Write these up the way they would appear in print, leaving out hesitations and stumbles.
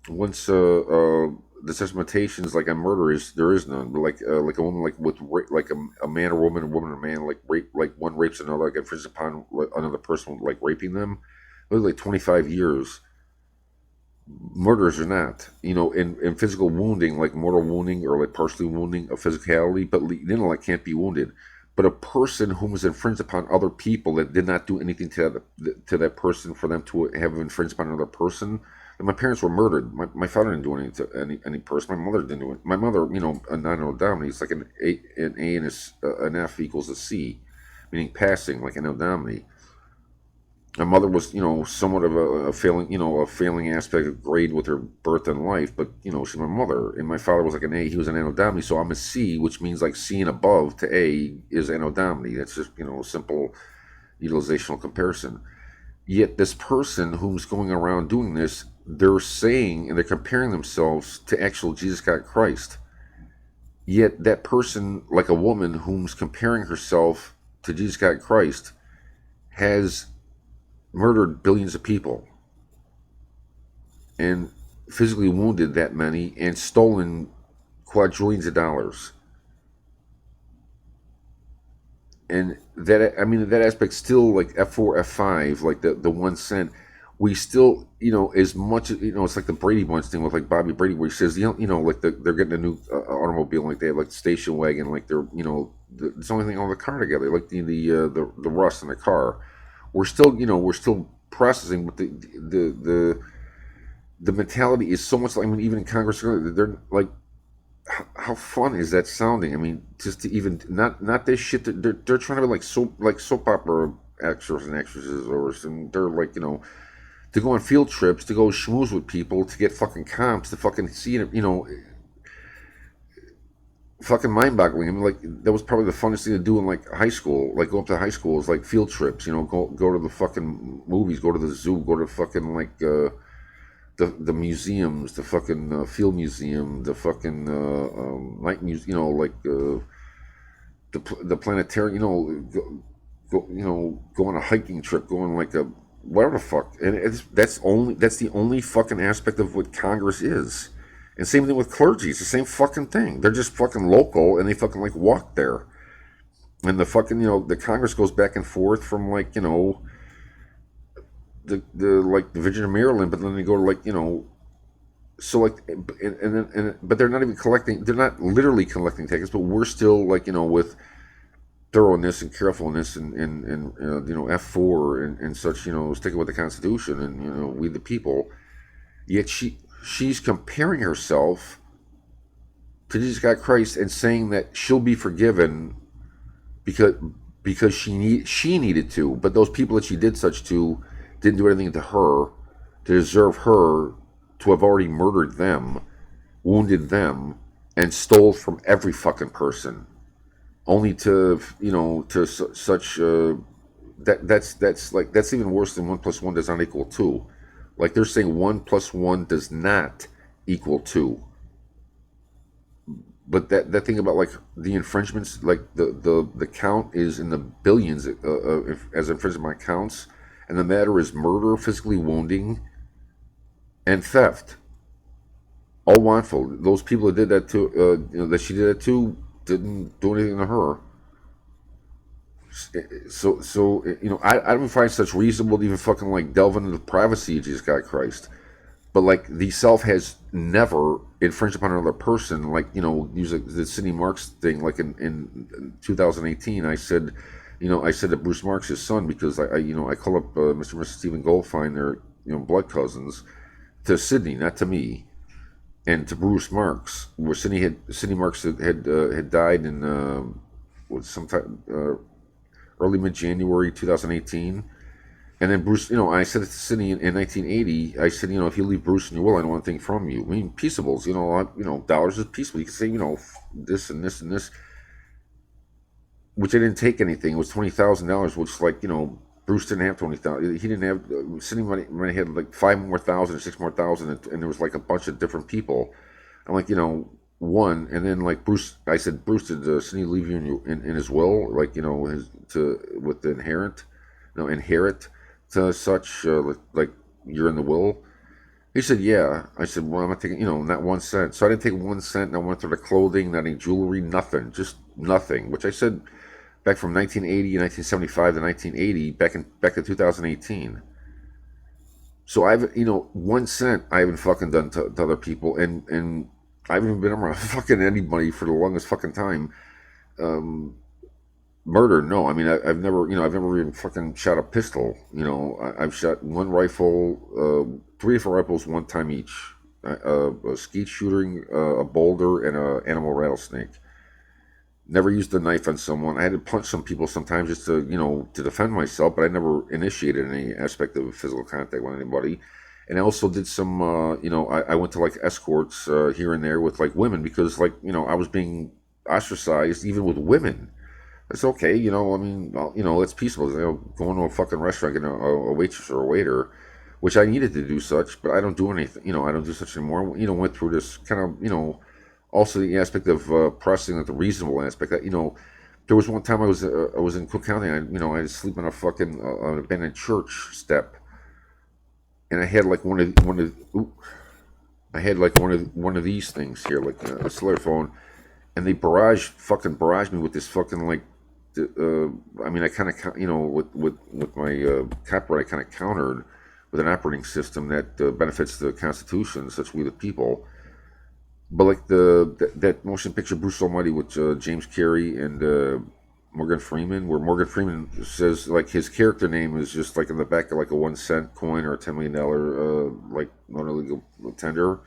once the testamentations like on murder is there is none, but like a woman like with like a man or woman, a woman or man like rape, like one rapes another, like infringes upon like, another person like raping them, it was like 25 years. Murders or not, in physical wounding, like mortal wounding or like partially wounding of physicality, but the intellect can't be wounded. But a person whom has infringed upon other people that did not do anything to that person for them to have infringed upon another person. And my parents were murdered. My father didn't do anything to any person. My mother didn't do it. My mother, a non-anodominy, it's like an A and an F equals a C, meaning passing, like an anodominy. My mother was, somewhat of a failing, a failing aspect of grade with her birth and life, but she's my mother. And my father was like an A; he was an anodominy, so I'm a C, which means like C and above to A is anodominy. That's just a simple utilizational comparison. Yet this person who's going around doing this, they're saying and they're comparing themselves to actual Jesus God Christ. Yet that person, like a woman whom's comparing herself to Jesus God Christ, has murdered billions of people and physically wounded that many and stolen quadrillions of dollars. And that, I mean, that aspect still like F4, F5, like the 1 cent. We still, as much as, it's like the Brady Bunch thing with like Bobby Brady, where he says, like they're getting a new automobile, like they have like the station wagon, like they're, it's the only thing on the car together, like the rust in the car. We're still processing, but the mentality is so much like, I mean, even in Congress, they're like, how fun is that sounding? I mean, just to even not this shit that they're trying to be like soap opera actors and actresses, or some, they're like, to go on field trips, to go schmooze with people, to get fucking comps, to fucking see it, fucking mind-boggling. I mean, like that was probably the funnest thing to do in like high school, like go up to high school is like field trips, go to the fucking movies, go to the zoo, go to fucking like the museums, the fucking field museum, the fucking night museum, like the planetarium, go on a hiking trip, go on like a whatever the fuck, and that's the only fucking aspect of what Congress is. And same thing with clergy, it's the same fucking thing. They're just fucking local, and they fucking like walk there, and the fucking the Congress goes back and forth from like the like the Virginia, Maryland, but then they go to like so like but they're not even collecting, they're not literally collecting tickets, but we're still like with thoroughness and carefulness and F4 and such, sticking with the Constitution and we the people. Yet she's comparing herself to Jesus God Christ and saying that she'll be forgiven because she needed to, but those people that she did such to didn't do anything to her to deserve her to have already murdered them, wounded them, and stole from every fucking person, only to to such that's even worse than 1 plus 1 does not equal 2. Like they're saying 1 plus 1 does not equal 2. But that thing about like the infringements, like the count is in the billions as infringement counts, and the matter is murder, physically wounding, and theft. All wrongful. Those people that did that to, that she did that to, didn't do anything to her. So I don't find such reasonable to even fucking like delve into the privacy of Jesus God Christ. But like the self has never infringed upon another person. Like use the Sidney Marks thing. Like in 2018, I said that Bruce Marks, his son, because I call up Mr. and Mrs. Stephen Goldfein, their blood cousins, to Sidney, not to me, and to Bruce Marks, where Sidney Marks had died in sometime early mid January 2018. And then Bruce, I said it to Sidney in 1980. I said, if you leave Bruce in your will, I don't want anything from you. I mean, peaceables, dollars is peaceable. You can say, this and this and this, which I didn't take anything. It was $20,000, which like, Bruce didn't have 20,000. He didn't have Sidney money had like 5 more thousand or 6 more thousand, and there was like a bunch of different people. I'm like, one, and then like Bruce, I said, Bruce, did Sidney leave you in his will, like his to with the inherit to such like you're in the will. He said, yeah. I said, well, I'm not taking, not 1 cent. So I didn't take 1 cent, and I went through the clothing, not any jewelry, nothing, just nothing. Which I said back from 1980, 1975 to 1980, back in 2018. So I've, 1 cent I haven't fucking done to other people, and I haven't even been around fucking anybody for the longest fucking time. Um, Murder, no. I mean, I've never, I've never even fucking shot a pistol. I've shot one rifle, three different rifles, one time each. A skeet shooting, a boulder, and a animal rattlesnake. Never used a knife on someone. I had to punch some people sometimes just to, to defend myself, but I never initiated any aspect of physical contact with anybody. And I also did some, I went to like escorts here and there with like women because like, I was being ostracized even with women. It's okay, I mean, well, it's peaceful. Going to a fucking restaurant, getting a waitress or a waiter, which I needed to do such, but I don't do anything. I don't do such anymore. Went through this kind of, also the aspect of processing the reasonable aspect. That there was one time I was in Cook County. I had to sleep on a fucking an abandoned church step, and I had like I had like one of these things here, like a cellular phone, and they fucking barraged me with this fucking like I mean, I kind of, with my copyright, I kind of countered with an operating system that benefits the Constitution, such we the people. But like that motion picture Bruce Almighty with James Carey and Morgan Freeman, where Morgan Freeman says like his character name is just like in the back of like a 1 cent coin or a $10 million like not illegal tender,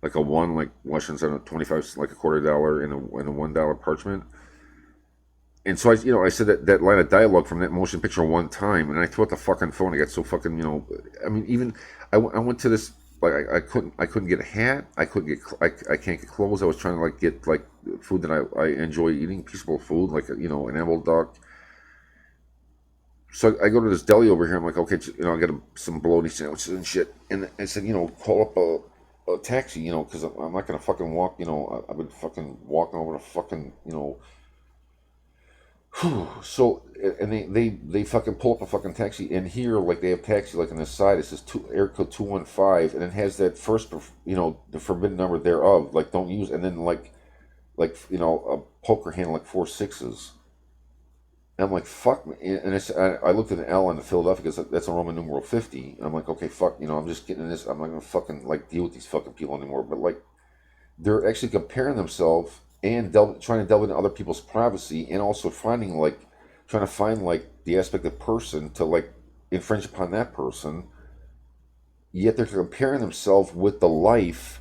like a one like Washington's on a 25 like a $quarter in a $1 parchment. And so I said that line of dialogue from that motion picture one time, and I threw out the fucking phone. I got so fucking, I mean, even I went to this like I couldn't get a hat. I couldn't get I can't get clothes. I was trying to like get like food that I enjoy eating, peaceable food like an apple duck. So I go to this deli over here. I'm like, okay, I get some bologna sandwiches and shit, and I said, call up a taxi, because I'm not gonna fucking walk. I've been fucking walking over to fucking So and they fucking pull up a fucking taxi, and here like they have taxi like on the side it says area code 215, and it has that first the forbidden number thereof, like don't use, and then like a poker hand like four sixes. And I'm like fuck me, and I looked at an L on the Philadelphia because that's a Roman numeral 50. And I'm like okay fuck, I'm just getting this. I'm not gonna fucking like deal with these fucking people anymore. But like they're actually comparing themselves and trying to delve into other people's privacy, and also finding like trying to find like the aspect of person to like infringe upon that person. Yet they're comparing themselves with the life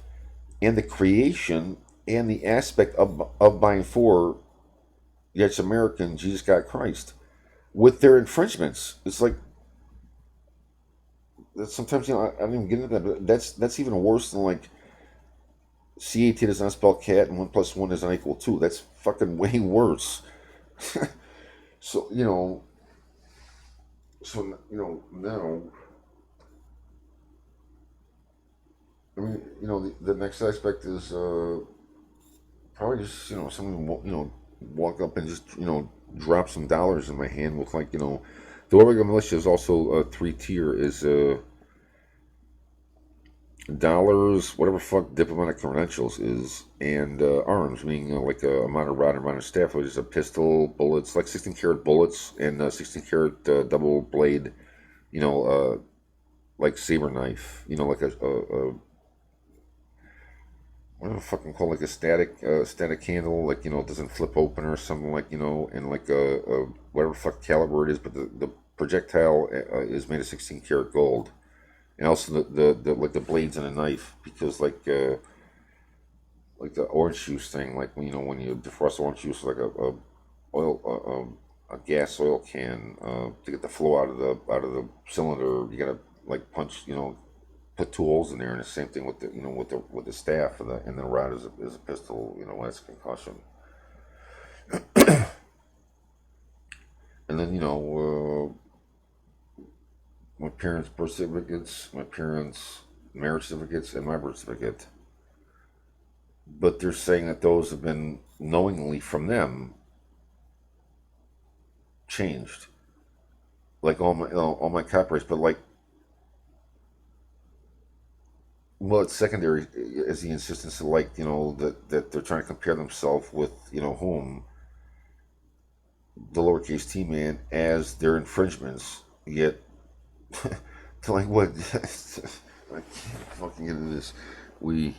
and the creation and the aspect of buying for the American Jesus God Christ with their infringements. It's like sometimes I don't even get into that, but that's even worse than like CAT does not spell cat, and 1 plus 1 is not equal 2. That's fucking way worse. So now, I mean, the next aspect is probably just someone walk up and just drop some dollars in my hand with like the Oregon militia is also a 3 tier is dollars, whatever fuck diplomatic credentials is, and arms, meaning like a mounted rod and mounted staff, which is a pistol, bullets, like 16 karat bullets, and 16 karat double blade, like saber knife, like a what do I fucking call like a static handle, like it doesn't flip open or something like and like a whatever fuck caliber it is, but the projectile is made of 16 karat gold. And also the like the blades in a knife, because like the orange juice thing, like when you defrost orange juice, like a oil a gas oil can to get the flow out of the cylinder, you gotta like punch put 2 holes in there, and the same thing with the with the staff and the rod is a pistol, when it's concussion. And then my parents' birth certificates, my parents' marriage certificates, and my birth certificate. But they're saying that those have been knowingly from them changed, like all my copyrights. But like well, it's secondary is the insistence of like that they're trying to compare themselves with whom the lowercase t man as their infringements. Yet, to like what I can't fucking get into this. We